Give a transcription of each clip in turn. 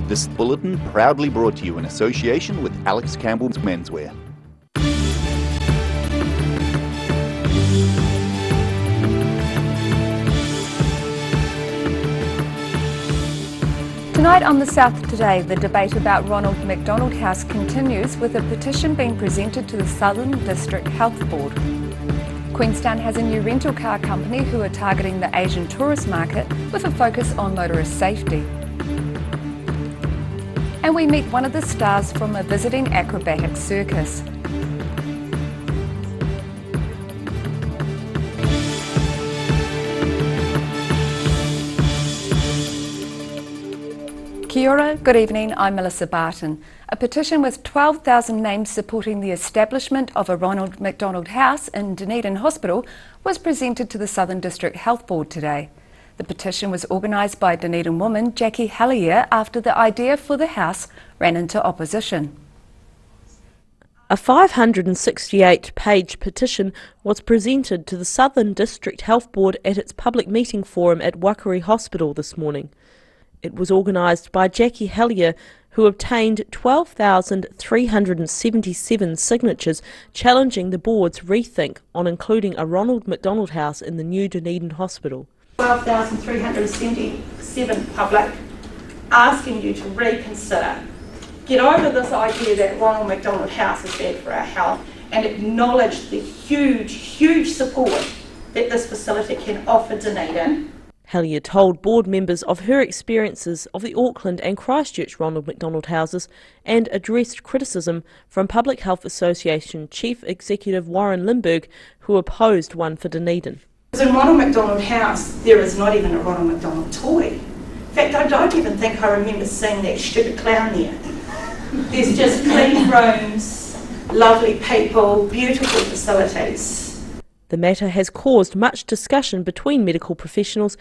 This bulletin proudly brought to you in association with Alex Campbell's Menswear. Tonight on The South Today, the debate about Ronald McDonald House continues with a petition being presented to the Southern District Health Board. Queenstown has a new rental car company who are targeting the Asian tourist market with a focus on motorist safety. And we meet one of the stars from a visiting acrobatic circus. Kia ora, good evening, I'm Melissa Barton. A petition with 12,000 names supporting the establishment of a Ronald McDonald House in Dunedin Hospital was presented to the Southern District Health Board today. The petition was organised by Dunedin woman Jackie Hallier after the idea for the house ran into opposition. A 568-page petition was presented to the Southern District Health Board at its public meeting forum at Waikari Hospital this morning. It was organised by Jackie Hallier, who obtained 12,377 signatures challenging the board's rethink on including a Ronald McDonald House in the new Dunedin Hospital. 12,377 public asking you to reconsider, get over this idea that Ronald McDonald House is bad for our health and acknowledge the huge support that this facility can offer Dunedin. Hallier told board members of her experiences of the Auckland and Christchurch Ronald McDonald houses and addressed criticism from Public Health Association Chief Executive Warren Lindberg, who opposed one for Dunedin. In Ronald McDonald House, there is not even a Ronald McDonald toy. In fact, I don't even think I remember seeing that stupid clown there. There's just clean rooms, lovely people, beautiful facilities. The matter has caused much discussion between medical professionals.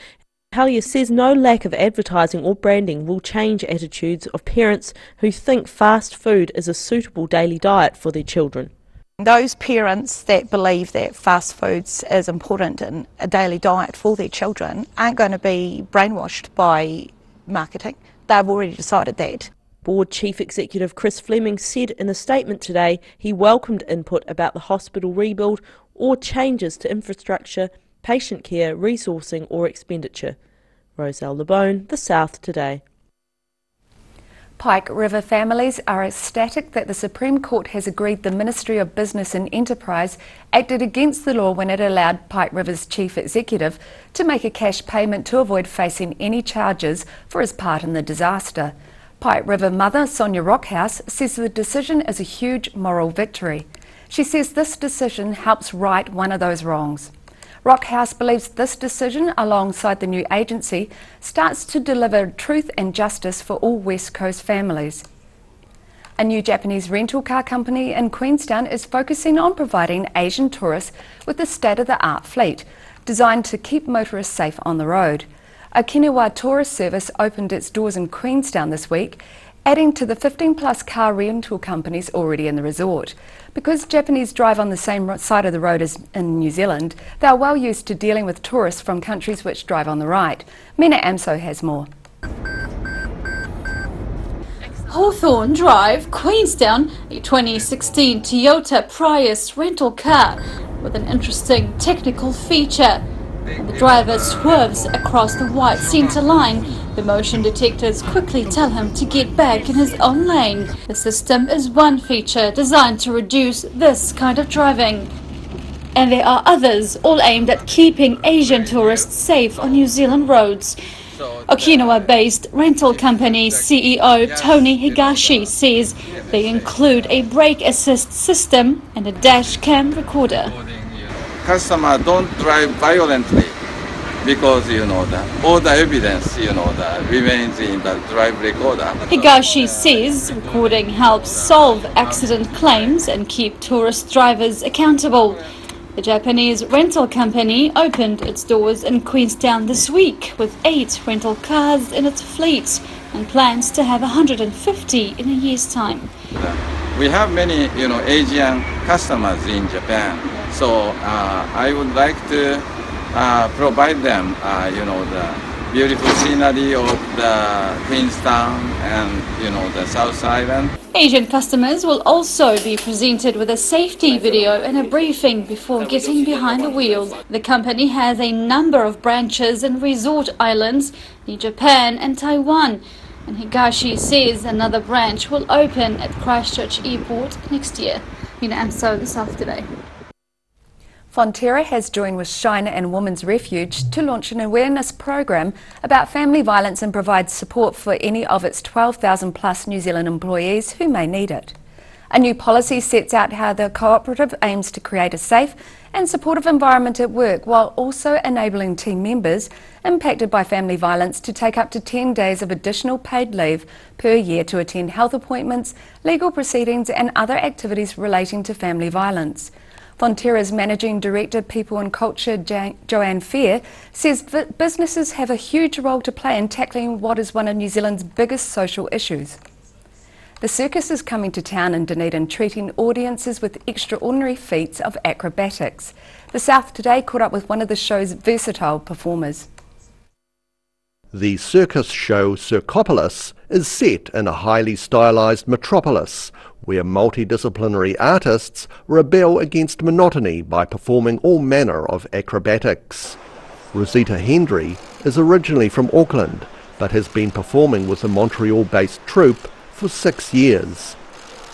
Hallier says no lack of advertising or branding will change attitudes of parents who think fast food is a suitable daily diet for their children. Those parents that believe that fast foods is important in a daily diet for their children aren't going to be brainwashed by marketing. They've already decided that. Board Chief Executive Chris Fleming said in a statement today he welcomed input about the hospital rebuild or changes to infrastructure, patient care, resourcing or expenditure. Roselle LeBone, The South Today. Pike River families are ecstatic that the Supreme Court has agreed the Ministry of Business and Enterprise acted against the law when it allowed Pike River's chief executive to make a cash payment to avoid facing any charges for his part in the disaster. Pike River mother Sonia Rockhouse says the decision is a huge moral victory. She says this decision helps right one of those wrongs. Rockhouse believes this decision, alongside the new agency, starts to deliver truth and justice for all West Coast families. A new Japanese rental car company in Queenstown is focusing on providing Asian tourists with a state-of-the-art fleet designed to keep motorists safe on the road. Okinawa Tourist Service opened its doors in Queenstown this week, adding to the 15-plus car rental companies already in the resort. Because Japanese drive on the same side of the road as in New Zealand, they are well used to dealing with tourists from countries which drive on the right. Mina Amso has more. Hawthorne Drive, Queenstown, a 2016 Toyota Prius rental car with an interesting technical feature. When the driver swerves across the white centre line, the motion detectors quickly tell him to get back in his own lane. The system is one feature designed to reduce this kind of driving. And there are others, all aimed at keeping Asian tourists safe on New Zealand roads. Okinawa-based rental company CEO Tony Higashi says they include a brake assist system and a dash cam recorder. Customers don't drive violently because, all the evidence, remains in the drive recorder. Higashi says recording helps solve accident claims and keep tourist drivers accountable. The Japanese rental company opened its doors in Queenstown this week with 8 rental cars in its fleet and plans to have 150 in a year's time. We have many, Asian customers in Japan, so I would like to provide them, beautiful scenery of the Queenstown and, you know, the South Island. Asian customers will also be presented with a safety video and a briefing before getting behind the wheel. The company has a number of branches in resort islands in Japan and Taiwan, and Higashi says another branch will open at Christchurch Airport next year. Nina Amso, The South Today. Fonterra has joined with Shiner and Women's Refuge to launch an awareness program about family violence and provide support for any of its 12,000 plus New Zealand employees who may need it. A new policy sets out how the cooperative aims to create a safe and supportive environment at work while also enabling team members impacted by family violence to take up to 10 days of additional paid leave per year to attend health appointments, legal proceedings and other activities relating to family violence. Fonterra's Managing Director, People and Culture, Joanne Fair, says businesses have a huge role to play in tackling what is one of New Zealand's biggest social issues. The circus is coming to town in Dunedin, treating audiences with extraordinary feats of acrobatics. The South Today caught up with one of the show's versatile performers. The circus show Circopolis is set in a highly stylised metropolis, where multidisciplinary artists rebel against monotony by performing all manner of acrobatics. Rosita Hendry is originally from Auckland, but has been performing with the Montreal-based troupe for 6 years,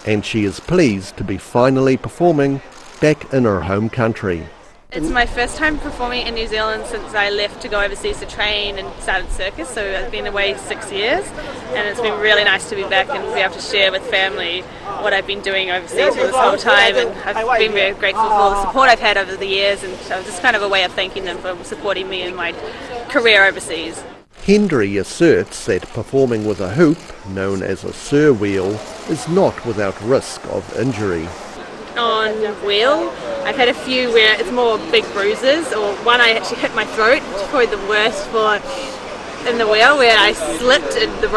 and she is pleased to be finally performing back in her home country. It's my first time performing in New Zealand since I left to go overseas to train and started circus, so I've been away 6 years, and it's been really nice to be back and be able to share with family what I've been doing overseas for this whole time, and I've been very grateful for the support I've had over the years, and so it's just kind of a way of thanking them for supporting me in my career overseas. Hendry asserts that performing with a hoop, known as a sur wheel, is not without risk of injury. On wheel, I've had a few where it's more big bruises, or one I actually hit my throat, which is probably the worst for in the wheel, where I slipped and the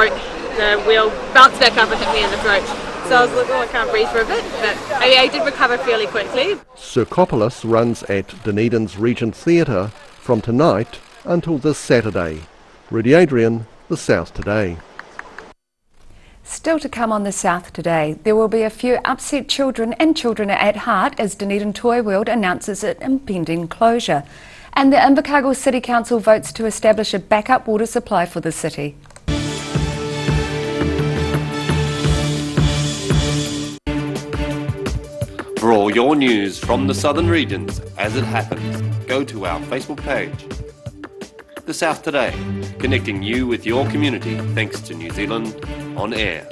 wheel bounced back up and hit me in the throat. So I was like, oh, I can't breathe for a bit, but I did recover fairly quickly. Circopolis runs at Dunedin's Regent Theatre from tonight until this Saturday. Rudy Adrian, The South Today. Still to come on The South Today, there will be a few upset children and children at heart as Dunedin Toy World announces its impending closure. And the Invercargill City Council votes to establish a backup water supply for the city. For all your news from the southern regions as it happens, go to our Facebook page. The South Today, connecting you with your community thanks to New Zealand On Air.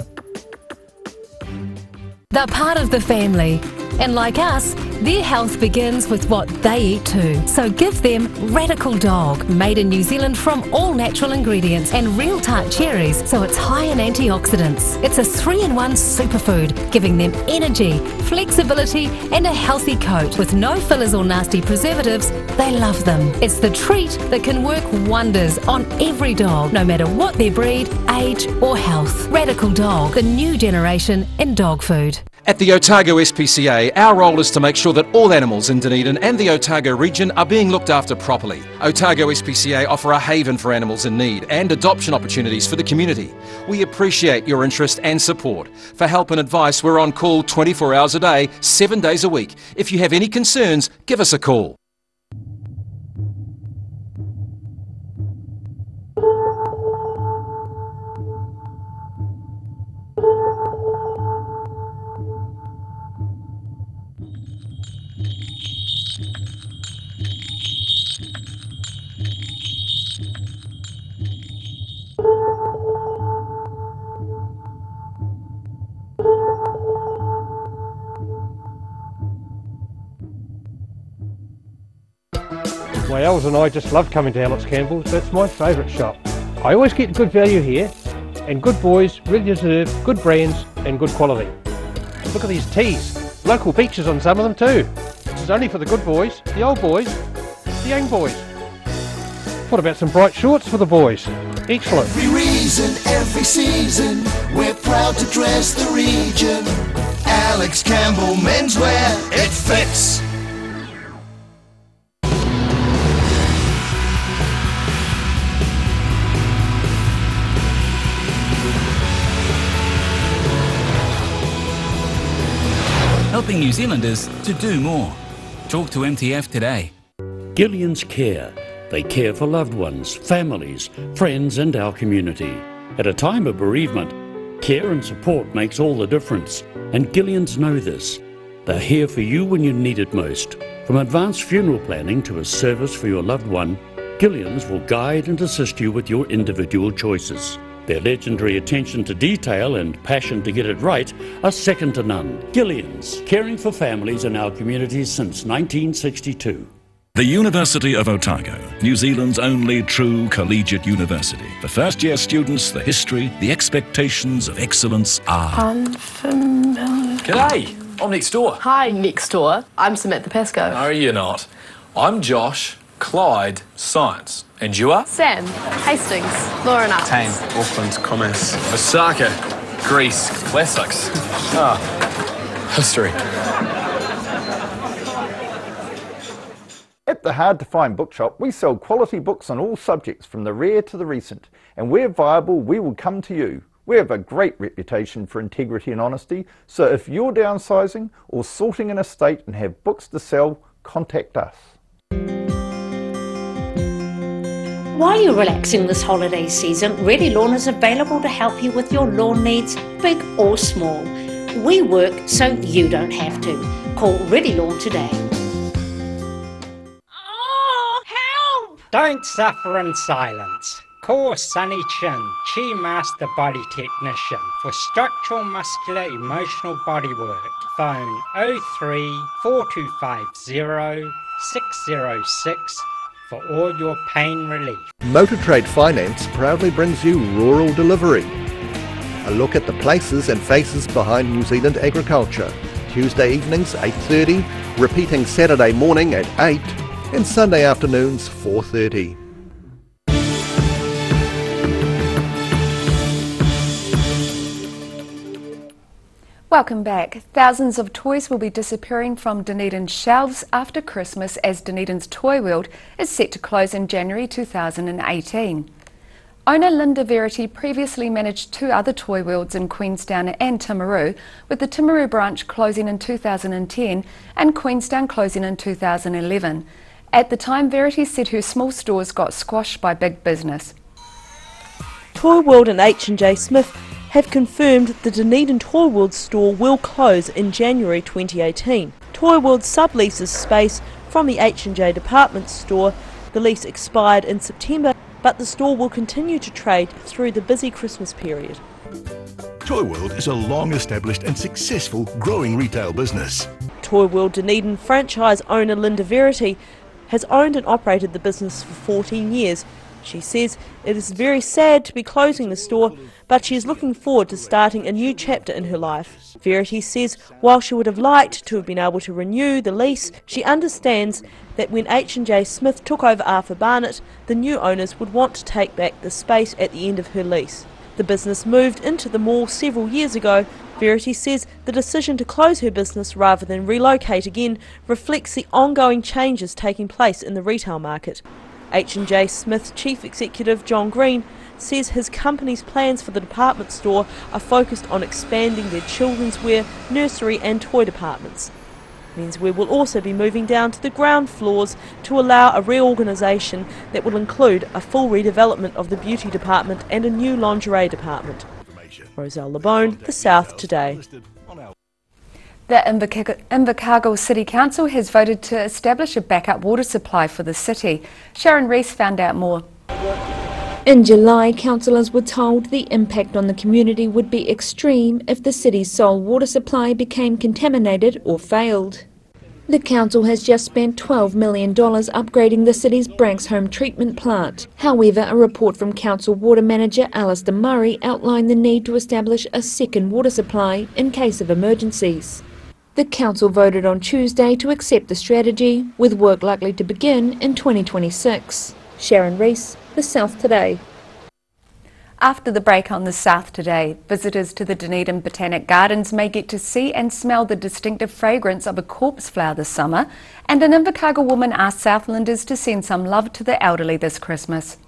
They're part of the family, and like us, their health begins with what they eat too. So give them Radical Dog, made in New Zealand from all natural ingredients, and real tart cherries, so it's high in antioxidants. It's a 3-in-1 superfood, giving them energy, flexibility and a healthy coat. With no fillers or nasty preservatives, they love them. It's the treat that can work wonders on every dog, no matter what their breed, age or health. Radical Dog, the new generation in dog food. At the Otago SPCA, our role is to make sure that all animals in Dunedin and the Otago region are being looked after properly. Otago SPCA offer a haven for animals in need and adoption opportunities for the community. We appreciate your interest and support. For help and advice, we're on call 24 hours a day, 7 days a week. If you have any concerns, give us a call. My elves and I just love coming to Alex Campbell's. That's my favourite shop. I always get good value here, and good boys really deserve good brands and good quality. Look at these tees. Local beaches on some of them too. This is only for the good boys, the old boys, the young boys. What about some bright shorts for the boys? Excellent. Every reason, every season, we're proud to dress the region. Alex Campbell Menswear, it fits. helping New Zealanders to do more. Talk to MTF today. Gillian's Care. They care for loved ones, families, friends and our community. At a time of bereavement, care and support makes all the difference, and Gillians know this. They're here for you when you need it most. From advanced funeral planning to a service for your loved one, Gillians will guide and assist you with your individual choices. Their legendary attention to detail and passion to get it right are second to none. Gillians, caring for families in our communities since 1962. The University of Otago, New Zealand's only true collegiate university. For first-year students, the history, the expectations of excellence are unfamiliar. G'day, I'm next door. Hi, next door. I'm Samantha Pascoe. No, you're not. I'm Josh, Clyde, Science. And you are? Sam, Hastings, Lauren Arts. Tane, Auckland, Commerce. Osaka, Greece, Classics. History. At the Hard to Find Bookshop, we sell quality books on all subjects from the rare to the recent, and where viable, we will come to you. We have a great reputation for integrity and honesty, so if you're downsizing or sorting an estate and have books to sell, contact us. While you're relaxing this holiday season, Ready Lawn is available to help you with your lawn needs, big or small. We work so you don't have to. Call Ready Lawn today. Don't suffer in silence. Call Sunny Chin, Chi Master Body Technician, for structural, muscular, emotional bodywork. Phone 03 4250 606 for all your pain relief. Motor Trade Finance proudly brings you Rural Delivery. A look at the places and faces behind New Zealand agriculture. Tuesday evenings 8:30, repeating Saturday morning at 8 and Sunday afternoons 4:30. Welcome back. Thousands of toys will be disappearing from Dunedin's shelves after Christmas as Dunedin's Toy World is set to close in January 2018. Owner Linda Verity previously managed two other Toy Worlds in Queenstown and Timaru, with the Timaru branch closing in 2010 and Queenstown closing in 2011. At the time, Verity said her small stores got squashed by big business. Toy World and H&J Smith have confirmed the Dunedin Toy World store will close in January 2018. Toy World subleases space from the H&J department store. The lease expired in September, but the store will continue to trade through the busy Christmas period. Toy World is a long-established and successful growing retail business. Toy World Dunedin franchise owner Linda Verity has owned and operated the business for 14 years. She says it is very sad to be closing the store, but she is looking forward to starting a new chapter in her life. Verity says while she would have liked to have been able to renew the lease, she understands that when H&J Smith took over Arthur Barnett, the new owners would want to take back the space at the end of her lease. The business moved into the mall several years ago. Verity says the decision to close her business rather than relocate again reflects the ongoing changes taking place in the retail market. H&J Smith Chief Executive John Green says his company's plans for the department store are focused on expanding their children's wear, nursery and toy departments. Menswear will also be moving down to the ground floors to allow a reorganisation that will include a full redevelopment of the beauty department and a new lingerie department. Roselle Labone, The South Today. The Invercargill City Council has voted to establish a backup water supply for the city. Sharon Rees found out more. In July, councillors were told the impact on the community would be extreme if the city's sole water supply became contaminated or failed. The council has just spent $12 million upgrading the city's Branxholme treatment plant. However, a report from council water manager Alistair Murray outlined the need to establish a second water supply in case of emergencies. The council voted on Tuesday to accept the strategy, with work likely to begin in 2026. Sharon Rees, The South Today. After the break on The South Today, visitors to the Dunedin Botanic Gardens may get to see and smell the distinctive fragrance of a corpse flower this summer, and an Invercargill woman asked Southlanders to send some love to the elderly this Christmas.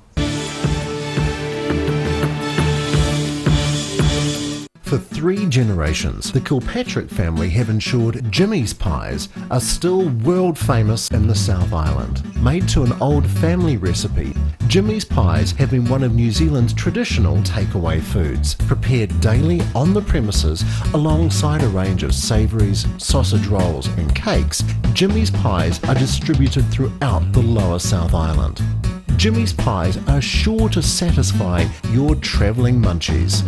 For 3 generations, the Kilpatrick family have ensured Jimmy's pies are still world famous in the South Island. Made to an old family recipe, Jimmy's pies have been one of New Zealand's traditional takeaway foods, prepared daily on the premises alongside a range of savouries, sausage rolls and cakes. Jimmy's pies are distributed throughout the lower South Island. Jimmy's pies are sure to satisfy your travelling munchies.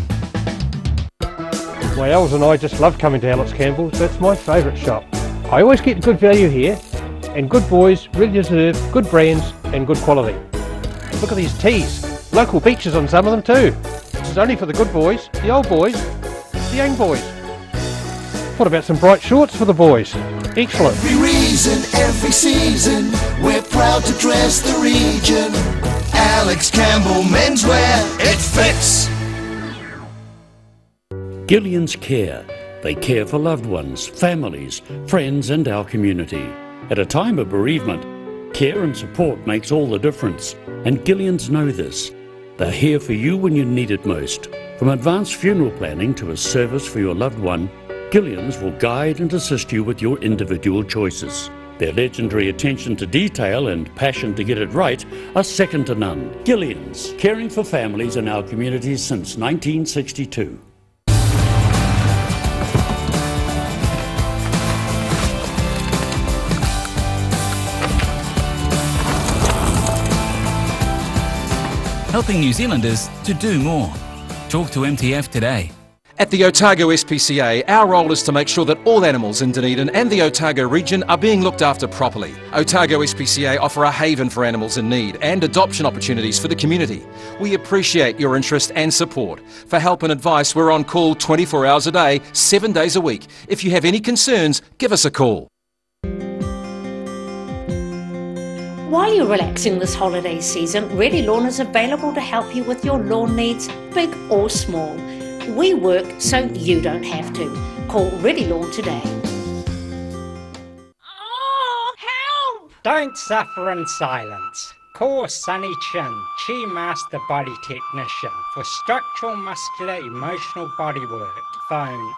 My Els and I just love coming to Alex Campbell's. That's my favourite shop. I always get good value here, and good boys really deserve good brands and good quality. Look at these tees. Local beaches on some of them too. This is only for the good boys, the old boys, the young boys. What about some bright shorts for the boys? Excellent. Every reason, every season, we're proud to dress the region. Alex Campbell Menswear, it fits. Gillian's Care. They care for loved ones, families, friends and our community. At a time of bereavement, care and support makes all the difference. And Gillians know this. They're here for you when you need it most. From advanced funeral planning to a service for your loved one, Gillians will guide and assist you with your individual choices. Their legendary attention to detail and passion to get it right are second to none. Gillians, caring for families in our communities since 1962. Helping New Zealanders to do more. Talk to MTF today. At the Otago SPCA, our role is to make sure that all animals in Dunedin and the Otago region are being looked after properly. Otago SPCA offer a haven for animals in need and adoption opportunities for the community. We appreciate your interest and support. For help and advice, we're on call 24 hours a day, 7 days a week. If you have any concerns, give us a call. While you're relaxing this holiday season, Ready Lawn is available to help you with your lawn needs, big or small. We work so you don't have to. Call Ready Lawn today. Oh, help! Don't suffer in silence. Call Sunny Chin, Chi Master Body Technician for structural, muscular, emotional bodywork. Phone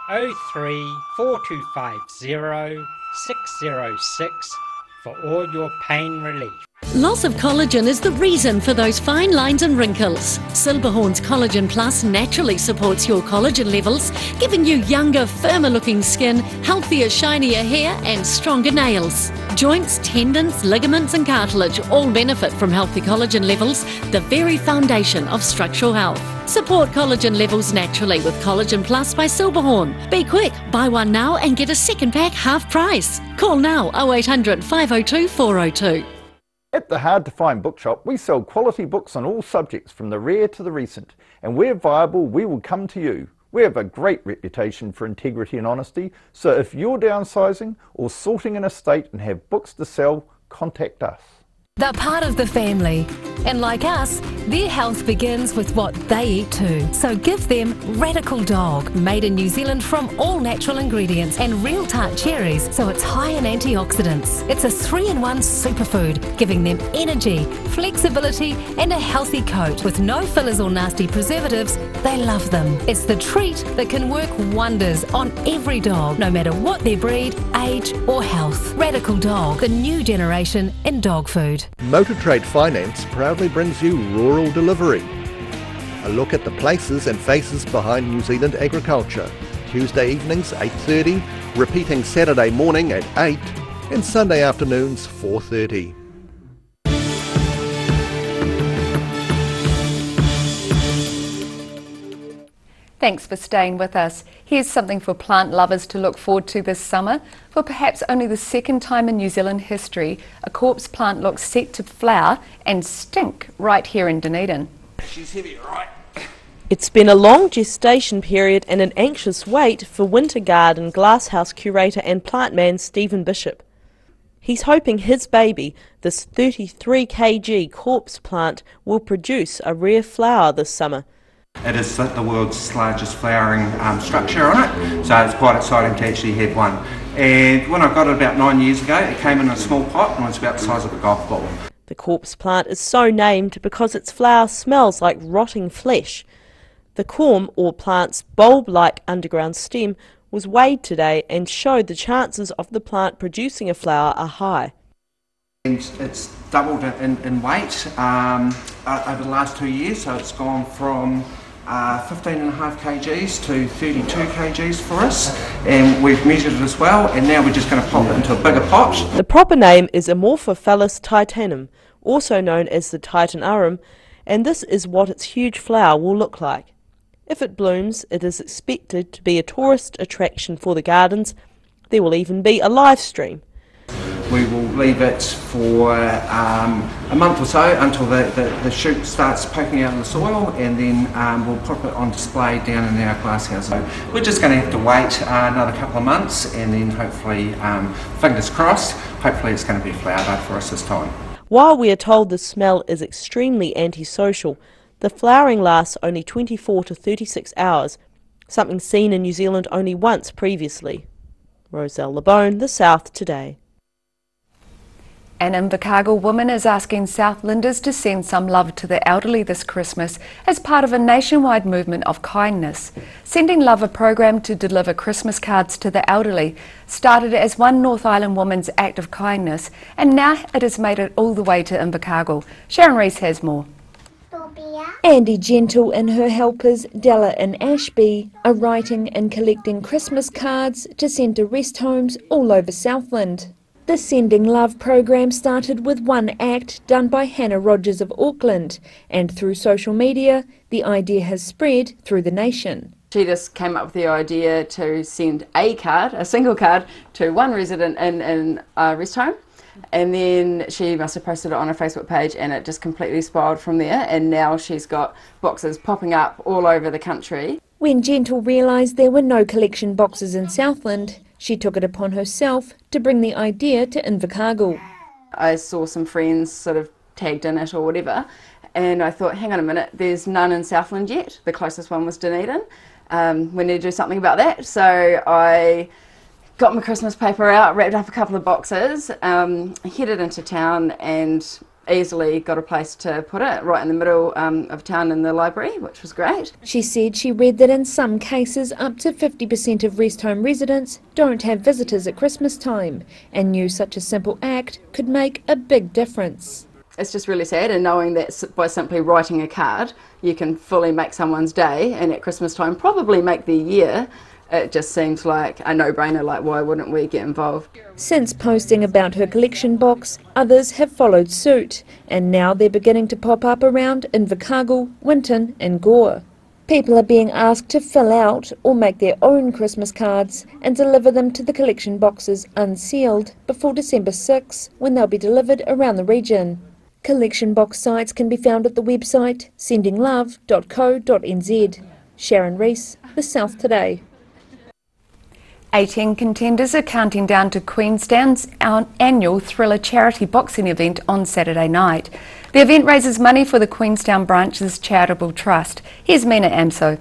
03 4250 606 for all your pain relief. Loss of collagen is the reason for those fine lines and wrinkles. Silberhorn's Collagen Plus naturally supports your collagen levels, giving you younger, firmer looking skin, healthier, shinier hair and stronger nails. Joints, tendons, ligaments and cartilage all benefit from healthy collagen levels, the very foundation of structural health. Support collagen levels naturally with Collagen Plus by Silberhorn. Be quick, buy one now and get a second pack half price. Call now 0800 502 402. At the Hard to Find Bookshop, we sell quality books on all subjects from the rare to the recent, and where viable, we will come to you. We have a great reputation for integrity and honesty, so if you're downsizing or sorting an estate and have books to sell, contact us. They're part of the family, and like us, their health begins with what they eat too. So give them Radical Dog, made in New Zealand from all natural ingredients and real tart cherries, so it's high in antioxidants. It's a 3-in-1 superfood, giving them energy, flexibility and a healthy coat. With no fillers or nasty preservatives, they love them. It's the treat that can work wonders on every dog, no matter what their breed, age or health. Radical Dog, the new generation in dog food. Motor Trade Finance proudly brings you Rural Delivery. A look at the places and faces behind New Zealand agriculture. Tuesday evenings 8:30, repeating Saturday morning at 8 and Sunday afternoons 4:30. Thanks for staying with us. Here's something for plant lovers to look forward to this summer. For perhaps only the second time in New Zealand history, a corpse plant looks set to flower and stink right here in Dunedin. She's heavy, right? It's been a long gestation period and an anxious wait for Winter Garden glasshouse curator and plant man Stephen Bishop. He's hoping his baby, this 33 kg corpse plant, will produce a rare flower this summer. It is the world's largest flowering structure on it, so it's quite exciting to actually have one. And when I got it about 9 years ago, it came in a small pot and was about the size of a golf ball. The corpse plant is so named because its flower smells like rotting flesh. The corm, or plant's bulb-like underground stem, was weighed today and showed the chances of the plant producing a flower are high. It's doubled in weight over the last 2 years, so it's gone from 15.5 kgs to 32 kgs for us, and we've measured it as well, and now we're just going to pop it into a bigger pot. The proper name is Amorphophallus titanum, also known as the Titan arum, and this is what its huge flower will look like. If it blooms, it is expected to be a tourist attraction for the gardens. There will even be a live stream. We will leave it for a month or so until the shoot starts poking out of the soil, and then we'll put it on display down in our glasshouse. So we're just going to have to wait another couple of months, and then hopefully, fingers crossed, hopefully it's going to be a flower bud for us this time. While we are told the smell is extremely antisocial, the flowering lasts only 24 to 36 hours, something seen in New Zealand only once previously. Roselle LeBone, The South Today. An Invercargill woman is asking Southlanders to send some love to the elderly this Christmas as part of a nationwide movement of kindness. Sending Love, a program to deliver Christmas cards to the elderly, started as one North Island woman's act of kindness, and now it has made it all the way to Invercargill. Sharon Rees has more. Andy Gentle and her helpers Della and Ashby are writing and collecting Christmas cards to send to rest homes all over Southland. The Sending Love program started with one act done by Hannah Rogers of Auckland, and through social media, the idea has spread through the nation. She just came up with the idea to send a card, a single card, to one resident in a rest home. And then she must have posted it on her Facebook page, and it just completely spiraled from there, and now she's got boxes popping up all over the country. When Gentle realised there were no collection boxes in Southland, she took it upon herself to bring the idea to Invercargill. I saw some friends sort of tagged in it or whatever, and I thought, hang on a minute, there's none in Southland yet. The closest one was Dunedin. We need to do something about that. So I got my Christmas paper out, wrapped up a couple of boxes, headed into town, and easily got a place to put it right in the middle of town in the library, which was great. She said she read that in some cases up to 50% of rest home residents don't have visitors at Christmas time, and knew such a simple act could make a big difference. It's just really sad, and knowing that by simply writing a card you can fully make someone's day, and at Christmas time probably make their year. It just seems like a no-brainer, like why wouldn't we get involved? Since posting about her collection box, others have followed suit, and now they're beginning to pop up around Invercargill, Winton and Gore. People are being asked to fill out or make their own Christmas cards and deliver them to the collection boxes unsealed before December 6, when they'll be delivered around the region. Collection box sites can be found at the website sendinglove.co.nz. Sharon Rees, The South Today. 18 contenders are counting down to Queenstown's annual Thriller charity boxing event on Saturday night. The event raises money for the Queenstown branch's charitable trust. Here's Mina Amso.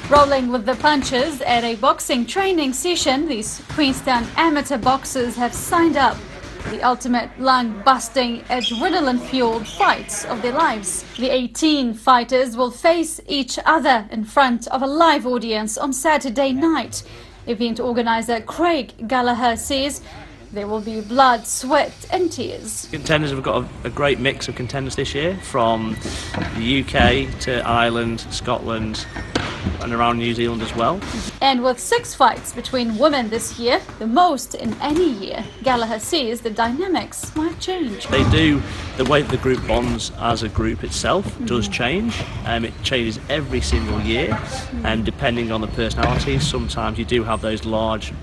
Rolling with the punches at a boxing training session, these Queenstown amateur boxers have signed up the ultimate lung-busting, adrenaline-fueled fights of their lives. The 18 fighters will face each other in front of a live audience on Saturday night. Event organiser Craig Gallagher says there will be blood, sweat and tears. Contenders have got a great mix of contenders this year, from the UK to Ireland, Scotland and around New Zealand as well. And with 6 fights between women this year, the most in any year, Gallagher says the dynamics might change. They do, the way that the group bonds as a group itself does change. It changes every single year, and depending on the personalities, sometimes you do have those large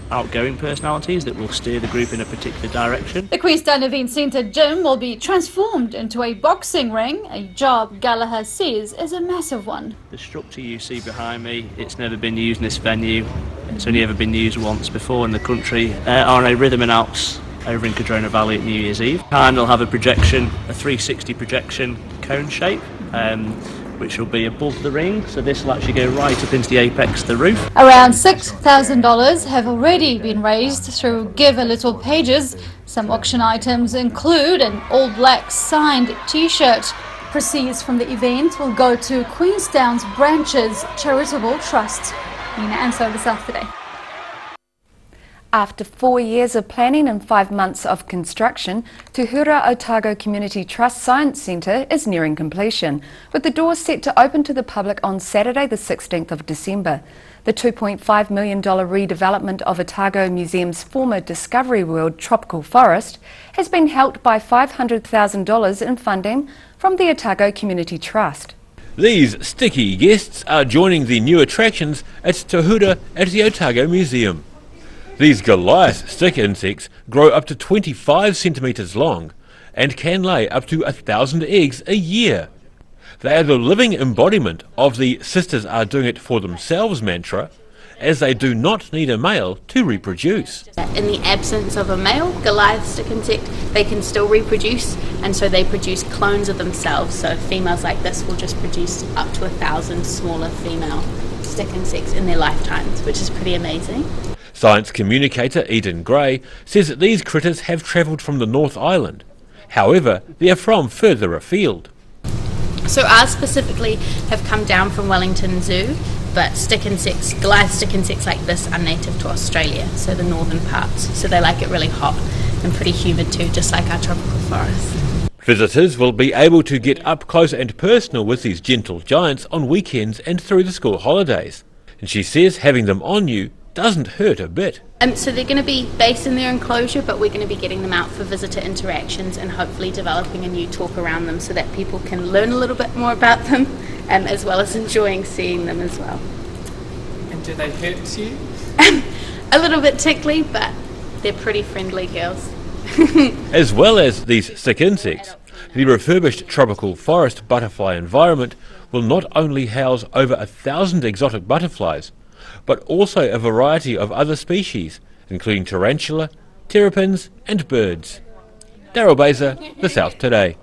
outgoing personalities that will steer the group in a particular direction. The Queenstown Event Centre gym will be transformed into a boxing ring, a job Gallagher says is a massive one. The structure you see behind me, it's never been used in this venue. It's only ever been used once before in the country. RNA Rhythm and Alps over in Cardrona Valley at New Year's Eve. And they'll have a projection, a 360 projection cone shape, which will be above the ring, so this will actually go right up into the apex of the roof. Around $6,000 have already been raised through Give a Little pages. Some auction items include an all-black signed t-shirt, Proceeds from the event will go to Queenstown's Branches Charitable Trust. Nina Ansel this afternoon. After 4 years of planning and 5 months of construction, Te Hura Otago Community Trust Science Centre is nearing completion, with the doors set to open to the public on Saturday the 16th of December. The $2.5 million redevelopment of Otago Museum's former Discovery World tropical forest has been helped by $500,000 in funding from the Otago Community Trust. These sticky guests are joining the new attractions at Te Hura at the Otago Museum. These Goliath stick insects grow up to 25 centimetres long and can lay up to 1,000 eggs a year. They are the living embodiment of the "sisters are doing it for themselves" mantra, as they do not need a male to reproduce. In the absence of a male Goliath stick insect, they can still reproduce, and so they produce clones of themselves. So females like this will just produce up to 1,000 smaller female stick insects in their lifetimes, which is pretty amazing. Science communicator Eden Gray says that these critters have travelled from the North Island. However, they are from further afield. So ours specifically have come down from Wellington Zoo, but stick insects, Goliath stick insects like this are native to Australia, so the northern parts. So they like it really hot and pretty humid too, just like our tropical forests. Visitors will be able to get up close and personal with these gentle giants on weekends and through the school holidays. And she says having them on you doesn't hurt a bit. So they're going to be based in their enclosure, but we're going to be getting them out for visitor interactions and hopefully developing a new talk around them so that people can learn a little bit more about them, as well as enjoying seeing them as well. And do they hurt you? A little bit tickly, but they're pretty friendly girls. As well as these stick insects, the refurbished tropical forest butterfly environment will not only house over 1,000 exotic butterflies, but also a variety of other species, including tarantula, terrapins and birds. Daryl Baser, The South Today.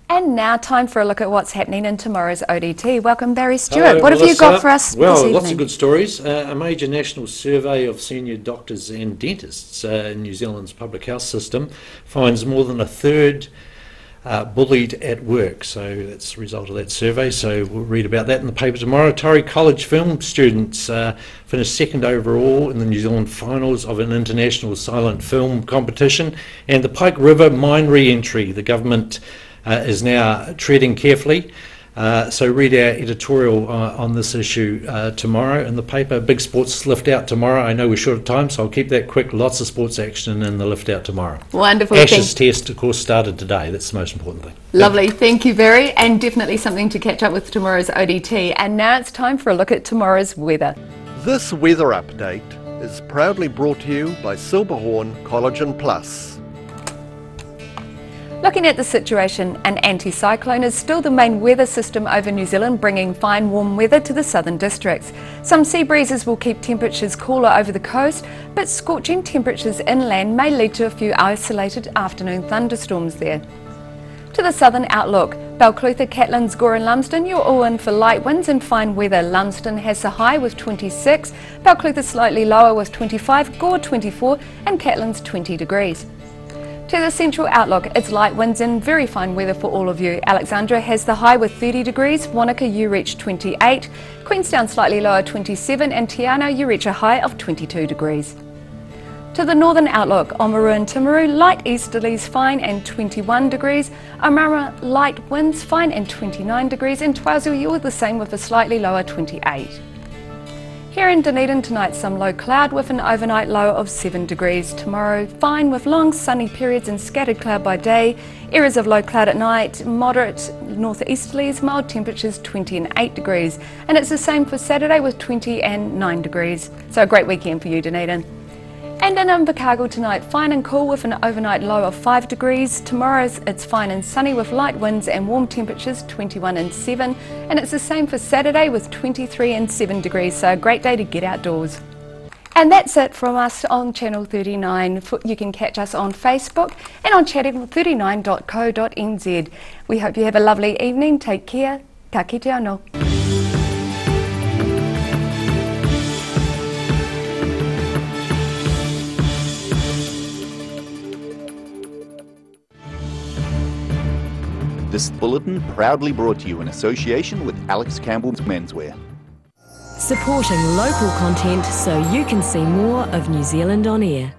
And now time for a look at what's happening in tomorrow's ODT. Welcome Barry Stewart. What have you got for us this evening? Lots of good stories. A major national survey of senior doctors and dentists in New Zealand's public health system finds more than a third bullied at work, so that's the result of that survey, so we'll read about that in the paper tomorrow. Torrey College film students finished second overall in the New Zealand finals of an international silent film competition, and the Pike River mine re-entry, the government is now treading carefully, so read our editorial on this issue tomorrow in the paper. Big sports lift out tomorrow. I know we're short of time, so I'll keep that quick. Lots of sports action in the lift out tomorrow. Wonderful. Ashes test, of course, started today. That's the most important thing. Lovely. Thank you, Barry, and definitely something to catch up with tomorrow's ODT. And now it's time for a look at tomorrow's weather. This weather update is proudly brought to you by Silverhorn Collagen Plus. Looking at the situation, an anticyclone is still the main weather system over New Zealand, bringing fine warm weather to the southern districts. Some sea breezes will keep temperatures cooler over the coast, but scorching temperatures inland may lead to a few isolated afternoon thunderstorms there. To the southern outlook, Balclutha, Catlins, Gore and Lumsden, you're all in for light winds and fine weather. Lumsden has the high with 26, Balclutha slightly lower with 25, Gore 24 and Catlins 20 degrees. To the central outlook, it's light winds and very fine weather for all of you. Alexandra has the high with 30 degrees, Wanaka you reach 28, Queenstown slightly lower 27 and Te Anau you reach a high of 22 degrees. To the northern outlook, Oamaru and Timaru, light easterlies fine and 21 degrees, Omara light winds fine and 29 degrees and Twazu you're the same with a slightly lower 28. Here in Dunedin tonight, some low cloud with an overnight low of 7 degrees. Tomorrow, fine with long sunny periods and scattered cloud by day. Areas of low cloud at night, moderate northeasterlies, mild temperatures 20 and 8 degrees. And it's the same for Saturday with 20 and 9 degrees. So a great weekend for you, Dunedin. And in Invercargill tonight, fine and cool with an overnight low of 5 degrees. Tomorrow it's fine and sunny with light winds and warm temperatures 21 and 7. And it's the same for Saturday with 23 and 7 degrees. So a great day to get outdoors. And that's it from us on Channel 39. You can catch us on Facebook and on channel39.co.nz. We hope you have a lovely evening. Take care. Ka kite anō. The This bulletin proudly brought to you in association with Alex Campbell's Menswear. Supporting local content so you can see more of New Zealand on air.